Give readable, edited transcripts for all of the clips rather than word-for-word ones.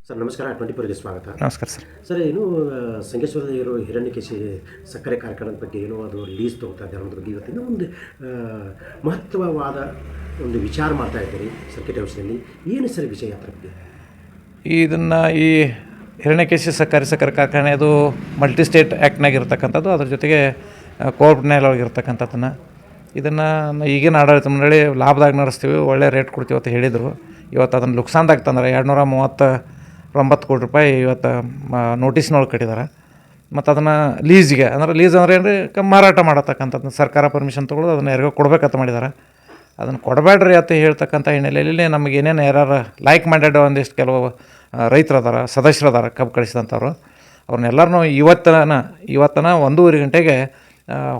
Sir ನಮಸ್ಕಾರ. 24ಗೆ ಸ್ವಾಗತ. ನಮಸ್ಕಾರ ಸರ್. ಸರ್ ಏನು ಸಂಗೇಶ್ವರದಲ್ಲಿ ಇರೋ ಹಿರಣ್ಯಕೇಶಿ ಸಕ್ಕರೆ ಕಾರ್ಖಾನೆದ ಬಗ್ಗೆ ಏನೋ ಅದು ಲೀಸ್ ತೊಗೊತಾ ಇದ್ದಾರೆ ಅನ್ನೋದ್ರ ಬಗ್ಗೆ ಇವತ್ತಿನ ಒಂದು ಮಹತ್ವವಾದ ಒಂದು ವಿಚಾರ ಮಾಡ್ತಾ ಇದ್ದೀರಿ ಸರ್ಕಿಟ್ ಹೌಸ್ನಲ್ಲಿ. ಏನು ಸರ್ ವಿಷಯ ಅದರ ಬಗ್ಗೆ? ಇದನ್ನು ಈ ಹಿರಣ್ಯಕೇಶಿ ಸಕ್ಕರೆ ಕಾರ್ಖಾನೆ ಅದು ಮಲ್ಟಿ ಸ್ಟೇಟ್ ಆ್ಯಕ್ಟ್ನಾಗ ಇರ್ತಕ್ಕಂಥದ್ದು, ಅದ್ರ ಜೊತೆಗೆ ಕೋರ್ಟ್ನೊಳಗೆ ಇರ್ತಕ್ಕಂಥದ್ದನ್ನು ಇದನ್ನು ಈಗಿನ ಆಡಳಿತ ಮಂಡಳಿ ಲಾಭದಾಗ ನಡೆಸ್ತೀವಿ, ಒಳ್ಳೆ ರೇಟ್ ಕೊಡ್ತೀವಿ ಅಂತ ಹೇಳಿದರು. ಇವತ್ತು ಅದನ್ನು ಲುಕ್ಸಾನ್ದಾಗ ತಂದ್ರೆ 239 ಕೋಟಿ ರೂಪಾಯಿ ಇವತ್ತು ನೋಟಿಸ್ನೊಳಗೆ ಕಟ್ಟಿದ್ದಾರೆ. ಮತ್ತು ಅದನ್ನು ಲೀಸ್ಗೆ ಅಂದರೆ ಲೀಸ್ ಅಂದ್ರೆ ಏನು ರೀ, ಮಾರಾಟ ಮಾಡತಕ್ಕಂಥದ್ದು ಸರ್ಕಾರ ಪರ್ಮಿಷನ್ ತೊಗೊಳ್ಳೋದು ಅದನ್ನು ಯಾರಿಗೋ ಕೊಡಬೇಕಂತ ಮಾಡಿದ್ದಾರೆ. ಅದನ್ನು ಕೊಡಬೇಡ್ರಿ ಅಂತ ಹೇಳ್ತಕ್ಕಂಥ ಹಿನ್ನೆಲೆಯಲ್ಲಿ ನಮಗೆ ಏನೇನು ಯಾರು ಲೈಕ್ ಮಾಡಿಡೋ ಒಂದಿಷ್ಟು ಕೆಲವು ರೈತರು ಅದಾರ, ಸದಸ್ಯರು ಅದಾರ ಕಬ್ಬು ಕಳಿಸಿದಂಥವ್ರು, ಅವ್ರನ್ನೆಲ್ಲರೂ ಇವತ್ತನ 1:30 ಗಂಟೆಗೆ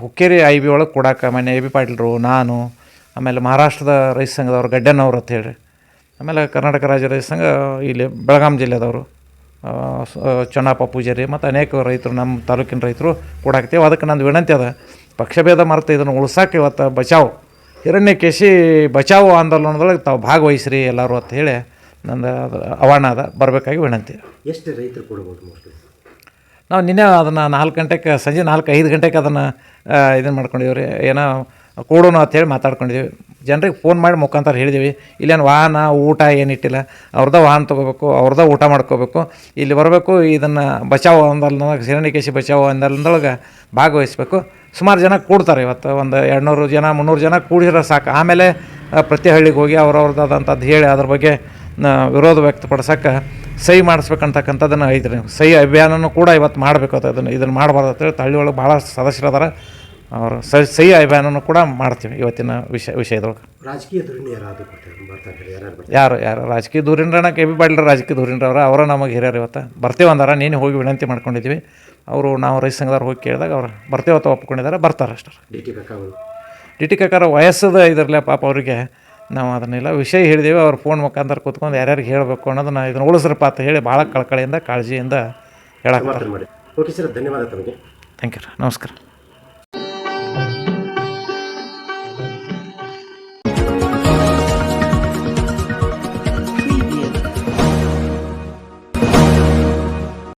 ಹುಕ್ಕೇರಿ IB ಒಳಗೆ ಕೊಡಾಕ ಮೊನ್ನೆ AB ಪಾಟೀಲ್ರು, ನಾನು, ಆಮೇಲೆ ಮಹಾರಾಷ್ಟ್ರದ ರೈತ ಸಂಘದವ್ರು ಗಡ್ಡನವ್ರು ಅಂತ ಹೇಳಿ, ಆಮೇಲೆ ಕರ್ನಾಟಕ ರಾಜ್ಯ ರೈತ ಸಂಘ ಇಲ್ಲಿ ಬೆಳಗಾಂ ಜಿಲ್ಲೆದವರು ಚನ್ನಪ್ಪ ಪೂಜಾರಿ ಮತ್ತು ಅನೇಕ ರೈತರು ನಮ್ಮ ತಾಲೂಕಿನ ರೈತರು ಕೊಡಾಕ್ತೀವಿ. ಅದಕ್ಕೆ ನಂದು ವಿನಂತಿ ಅದ, ಪಕ್ಷಭೇದ ಮರೆತು ಇದನ್ನು ಉಳ್ಸಾಕೆ ಇವತ್ತು ಬಚಾವ್ ಹಿರಣ್ಯಕೇಶಿ ಬಚಾವ್ ಆಂದೋಲನದೊಳಗೆ ತಾವು ಭಾಗವಹಿಸ್ರಿ ಎಲ್ಲರೂ ಅಂತ ಹೇಳಿ ನಂದು ಆಹ್ವಾನ ಅದ, ಬರಬೇಕಾಗಿ ವಿನಂತಿ. ಎಷ್ಟು ರೈತರು ಕೊಡ್ಬೋದು ಮೋಸ್ಟ್ಲಿ? ನಾವು ನಿನ್ನೆ ಅದನ್ನು 4 ಗಂಟೆಗೆ ಸಂಜೆ 4-5 ಗಂಟೆಗೆ ಅದನ್ನು ಇದನ್ನು ಮಾಡ್ಕೊಂಡಿದ್ದೀವಿ ರೀ, ಏನೋ ಕೊಡೋಣ ಅಂಥೇಳಿ ಮಾತಾಡ್ಕೊಂಡಿದ್ದೀವಿ. ಜನರಿಗೆ ಫೋನ್ ಮಾಡಿ ಮುಖಾಂತರ ಹೇಳಿದ್ದೀವಿ, ಇಲ್ಲೇನು ವಾಹನ ಊಟ ಏನಿಟ್ಟಿಲ್ಲ, ಅವ್ರದ್ದು ವಾಹನ ತೊಗೋಬೇಕು, ಅವ್ರದ್ದು ಊಟ ಮಾಡ್ಕೋಬೇಕು, ಇಲ್ಲಿ ಬರಬೇಕು, ಇದನ್ನು ಬಚಾವ್ ಆಂದೋಲನದಾಗ ಹಿರಣ್ಯಕೇಶಿ ಬಚಾವ್ ಆಂದೋಲನದೊಳಗೆ ಭಾಗವಹಿಸಬೇಕು. ಸುಮಾರು ಜನ ಕೂಡ್ತಾರೆ ಇವತ್ತು, ಒಂದು 200 ಜನ 300 ಜನ ಕೂಡಿದ್ರೆ ಸಾಕು. ಆಮೇಲೆ ಪ್ರತಿ ಹಳ್ಳಿಗೆ ಹೋಗಿ ಅವ್ರವ್ರದ್ದಾದಂಥದ್ದು ಹೇಳಿ ಅದ್ರ ಬಗ್ಗೆ ವಿರೋಧ ವ್ಯಕ್ತಪಡಿಸೋಕೆ ಸಹಿ ಮಾಡಿಸ್ಬೇಕಂತಕ್ಕಂಥದ್ದನ್ನು ಐತ್ರಿ. ಸಹಿ ಅಭಿಯಾನನೂ ಕೂಡ ಇವತ್ತು ಮಾಡಬೇಕು. ಇದನ್ನು ಮಾಡಬಾರ್ದು ಅಂತೇಳಿ ಹಳ್ಳಿ ಒಳಗೆ ಭಾಳ ಸದಸ್ಯರು ಅದಾರ, ಅವರು ಸಹಿ ಅಭಿಯಾನನೂ ಕೂಡ ಮಾಡ್ತೀವಿ ಇವತ್ತಿನ ವಿಷಯದೊಳಗೆ. ರಾಜಕೀಯ ಧೋರಣೆ ಯಾರು ರಾಜಕೀಯ ಧೂರೀಣರನ್ನ AB ಪಾಟೀಲ್ ರಾಜಕೀಯ ಧೂರೀಣರವ್ರು, ಅವರ ನಮಗೆ ಹಿರಿಯರು ಇವತ್ತು ಬರ್ತೇವೆ ಅಂದಾರ. ನೀನು ಹೋಗಿ ವಿನಂತಿ ಮಾಡ್ಕೊಂಡಿದ್ದೀವಿ, ಅವರು ನಾವು ರೈತ ಸಂಘದವ್ರು ಹೋಗಿ ಕೇಳಿದಾಗ ಅವ್ರು ಬರ್ತೇವೆ ಅಂತ ಒಪ್ಕೊಂಡಿದ್ದಾರೆ, ಬರ್ತಾರೆ ಅಷ್ಟೇ. ಡಿ ಟಿ ಕಾಕಾರ ವಯಸ್ಸದ ಇದರಲ್ಲೇ ಪಾಪ ಅವರಿಗೆ ನಾವು ಅದನ್ನೆಲ್ಲ ವಿಷಯ ಹೇಳಿದ್ದೀವಿ. ಅವ್ರು ಫೋನ್ ಮುಖಾಂತರ ಕೂತ್ಕೊಂಡು ಯಾರ್ಯಾರಿಗೆ ಹೇಳಬೇಕು ಅನ್ನೋದನ್ನು ಇದನ್ನು ಉಳಿಸ್ರಪ್ಪ ಅಂತ ಹೇಳಿ ಭಾಳ ಕಳಕಳಿಯಿಂದ ಕಾಳಜಿಯಿಂದ ಹೇಳಕ್ಕೆ. ಓಕೆ ಸರ್, ಧನ್ಯವಾದ ತಮಗೆ. ಥ್ಯಾಂಕ್ ಯು, ನಮಸ್ಕಾರ.